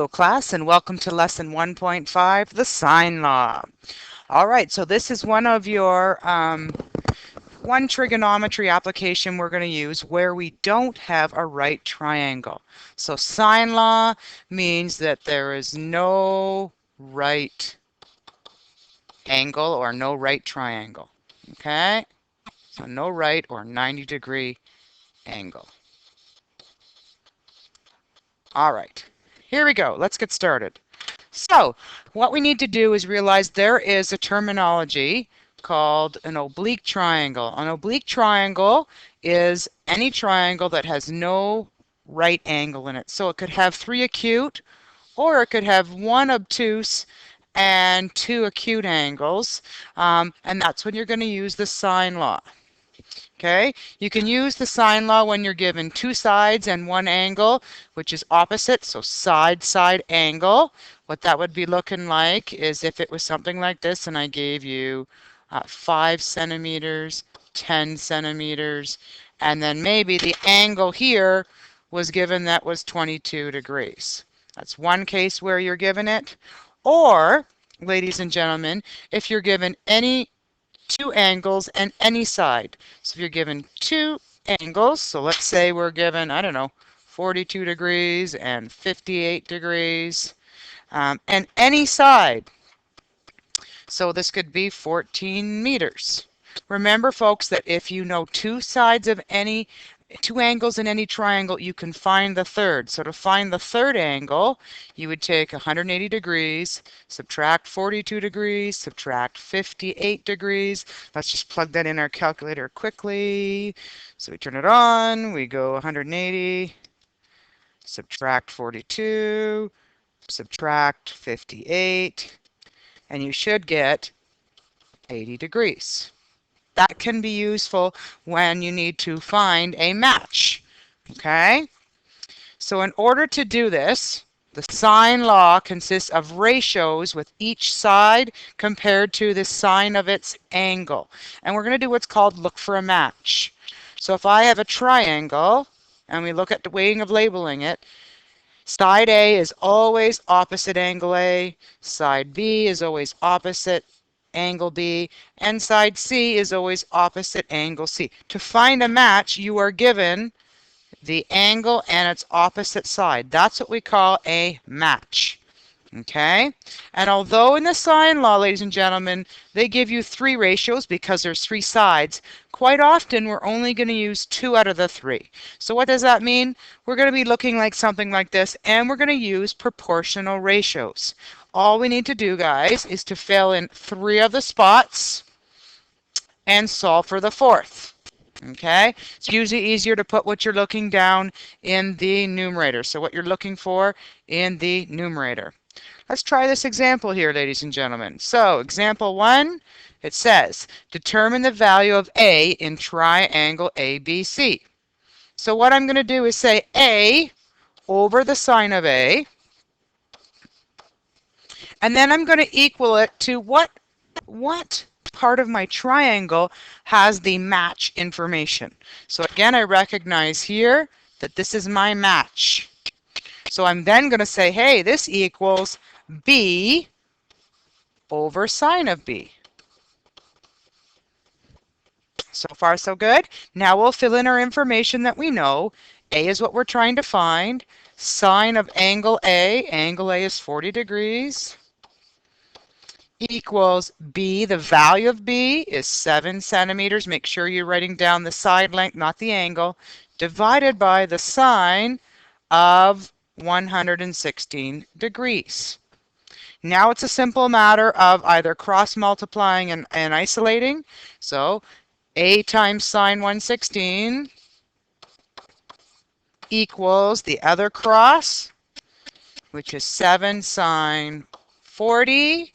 Hello class and welcome to lesson 1.5, the sine law. All right, so this is one of your one trigonometry application we're going to use where we don't have a right triangle. So sine law means that there is no right angle or no right triangle. Okay, so no right or 90-degree angle. All right, here we go. Let's get started. So what we need to do is realize there is a terminology called an oblique triangle. An oblique triangle is any triangle that has no right angle in it. So it could have 3 acute, or it could have 1 obtuse and 2 acute angles. And that's when you're going to use the sine law. Okay, you can use the sine law when you're given 2 sides and 1 angle, which is opposite, so side angle. What that would be looking like is if it was something like this and I gave you 5 centimeters, 10 centimeters, and then maybe the angle here was given that was 22 degrees. That's one case where you're given it. Or, ladies and gentlemen, if you're given any 2 angles and any side. So if you're given 2 angles, so let's say we're given, I don't know, 42 degrees and 58 degrees, and any side. So this could be 14 meters. Remember, folks, that if you know 2 sides of any 2 angles in any triangle, you can find the third. So to find the third angle, you would take 180 degrees, subtract 42 degrees, subtract 58 degrees. Let's just plug that in our calculator quickly. So we turn it on, we go 180, subtract 42, subtract 58, and you should get 80 degrees. That can be useful when you need to find a match. Okay? So in order to do this, the sine law consists of ratios with each side compared to the sine of its angle. And we're going to do what's called look for a match. So if I have a triangle, and we look at the way of labeling it, side A is always opposite angle A, side B is always opposite angle B, and side C is always opposite angle C. To find a match, you are given the angle and its opposite side. That's what we call a match. Okay? And although in the sine law, ladies and gentlemen, they give you 3 ratios because there's 3 sides, quite often we're only going to use 2 out of the 3. So what does that mean? We're going to be looking like something like this, and we're going to use proportional ratios. All we need to do, guys, is to fill in 3 of the spots and solve for the 4th. Okay, it's usually easier to put what you're looking down in the numerator. So what you're looking for in the numerator. Let's try this example here, ladies and gentlemen. So example 1, it says, determine the value of A in triangle ABC. So what I'm going to do is say A over the sine of A, and then I'm going to equal it to what part of my triangle has the match information. So again, I recognize here that this is my match. So I'm then going to say, hey, this equals B over sine of B. So far, so good. Now we'll fill in our information that we know. A is what we're trying to find. Sine of angle A is 40 degrees, equals B, the value of B is 7 centimeters. Make sure you're writing down the side length, not the angle, divided by the sine of 116 degrees. Now it's a simple matter of either cross multiplying and isolating. So A times sine 116 equals the other cross, which is 7 sine 40.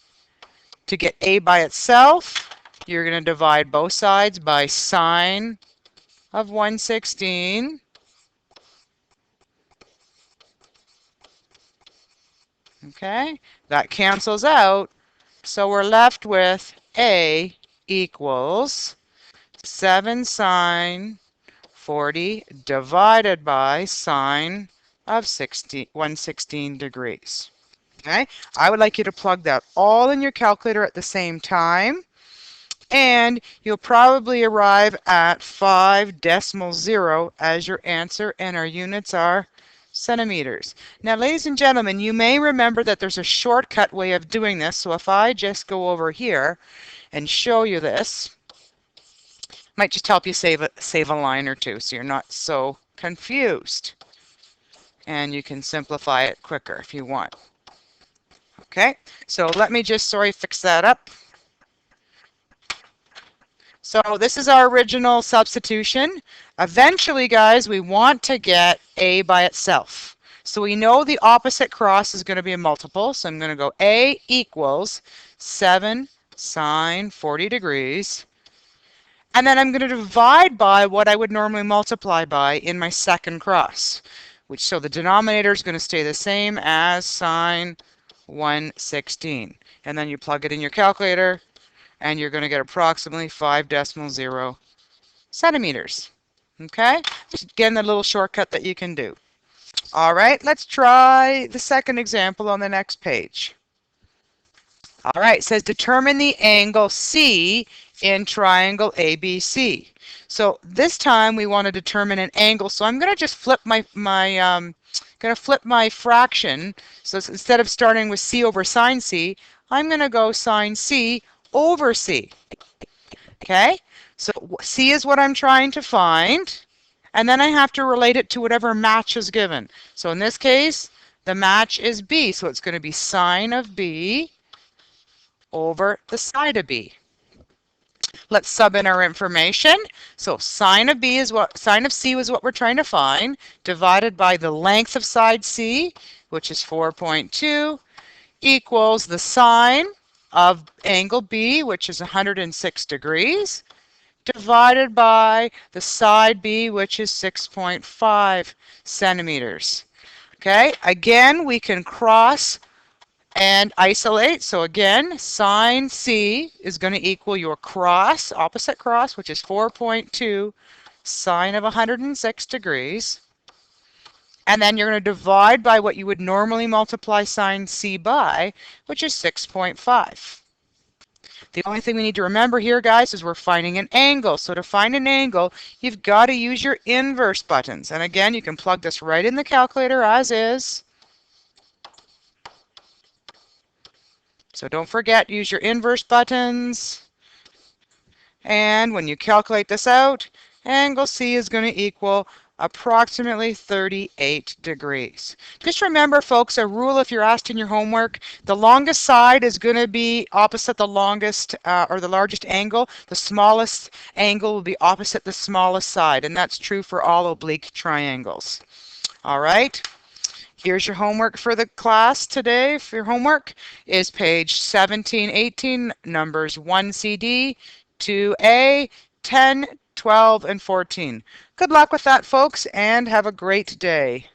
To get A by itself, you're going to divide both sides by sine of 116. Okay, that cancels out. So we're left with A equals 7 sine 40 divided by sine of 116 degrees. Okay, I would like you to plug that all in your calculator at the same time, and you'll probably arrive at 5.0 as your answer, and our units are centimeters. Now, ladies and gentlemen, you may remember that there's a shortcut way of doing this, so if I just go over here and show you this, might just help you save a line or two so you're not so confused. And you can simplify it quicker if you want. Okay, so let me just, fix that up. So this is our original substitution. Eventually, guys, we want to get A by itself. So we know the opposite cross is going to be a multiple. So I'm going to go A equals 7 sine 40 degrees. And then I'm going to divide by what I would normally multiply by in my second cross. So the denominator is going to stay the same as sine 116. And then you plug it in your calculator, and you're going to get approximately 5.0 centimeters. Okay? Just again, the little shortcut that you can do. All right, let's try the second example on the next page. All right, it says determine the angle C in triangle ABC. So this time we want to determine an angle. So I'm going to just flip my fraction. So instead of starting with C over sine C, I'm going to go sine C over C. Okay, so C is what I'm trying to find, and then I have to relate it to whatever match is given. So in this case, the match is B, so it's going to be sine of B over the side of B. Let's sub in our information. So sine of C was what we're trying to find, divided by the length of side C, which is 4.2, equals the sine of angle B, which is 106 degrees, divided by the side B, which is 6.5 centimeters. Okay, again, we can cross and isolate. So again, sine C is going to equal your cross, opposite cross, which is 4.2 sine of 106 degrees. And then you're going to divide by what you would normally multiply sine C by, which is 6.5. The only thing we need to remember here, guys, is we're finding an angle. So to find an angle, you've got to use your inverse buttons. And again, you can plug this right in the calculator as is. So don't forget, use your inverse buttons. And when you calculate this out, angle C is going to equal approximately 38 degrees. Just remember, folks, a rule if you're asked in your homework, the longest side is going to be opposite the longest or the largest angle. The smallest angle will be opposite the smallest side, and that's true for all oblique triangles. All right. Here's your homework for the class today. For your homework is page 17, 18, numbers 1CD, 2A, 10, 12, and 14. Good luck with that, folks, and have a great day.